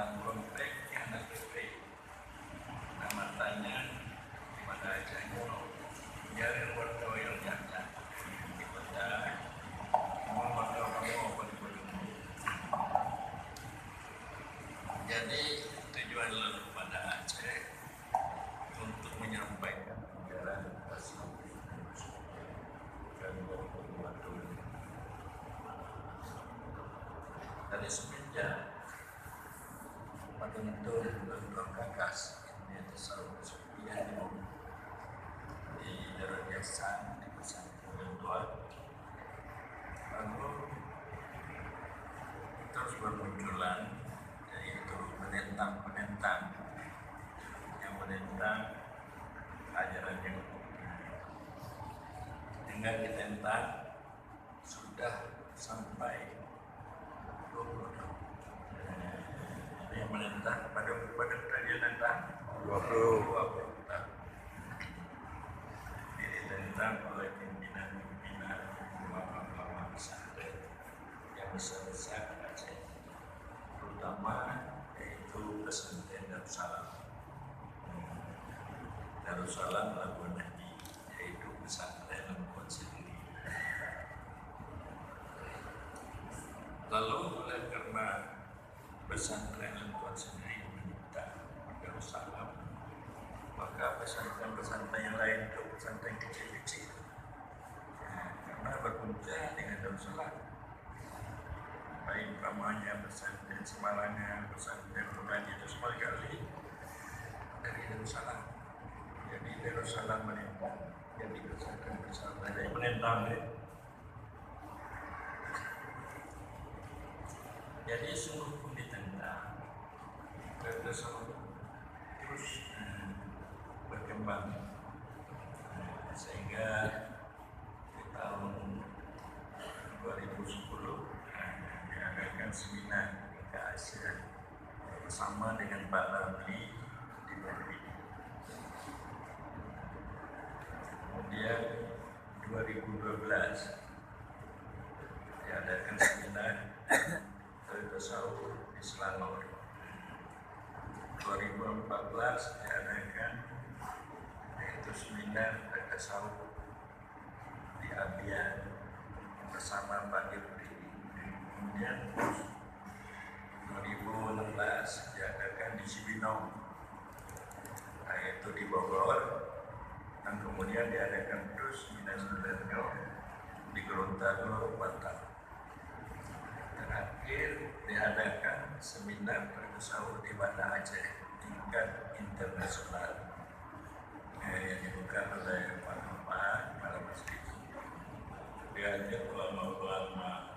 anak konflik, anak konflik. Nama tanya di mana aja jari waktu yang nyata. Kita mau waktu kamu apa di belum. Jadi tujuan lalu pada Aceh untuk menyampaikan ajaran Islam dan berbuat dari semenjak betul berkakas ini tasawuf sufiah di Darul Ihsan di pesantren Tuan, lalu terus bermunculan yaitu penentang yang menentang ajaran yang dengan ditentang sudah sampai 20 tahun. Yang menentang pada dia nentang 20 tahun. Ditentang oleh pimpinan ulama pesantren yang besar-besar Aceh, terutama yaitu pesantren Darussalam Labuan Haji, yaitu pesantren Labuan sendiri. Lalu oleh karena pesantren Labuan sendiri meminta Darussalam, maka pesantren yang lain itu pesantren kecil-kecil, karena berpunca dengan Darussalam, baik namanya pesantren Semalangan, pesantren Rumani itu semua kali dari Darussalam. Jadi Darussalam menentang, jadi pesantren yang menentang. Jadi sungguh pun ditentang, Darussalam terus berkembang sehingga di tahun 2010 diadakan seminar ke Asia bersama dengan Pak Ramli di Bali. Kemudian 2012 diadakan seminar tasawuf di Selangor. 2014 diadakan yaitu seminar tasawuf di Abian bersama Pak Yudi. Kemudian 2016 diadakan di Cibinong, yaitu di Bogor, dan kemudian diadakan terus seminar-seminarnya di Gorontalo, Batam. Terakhir diadakan seminar tasawuf di Banda Aceh tingkat internasional yang dibuka oleh Pak Mas Diki. Diajak ulama-ulama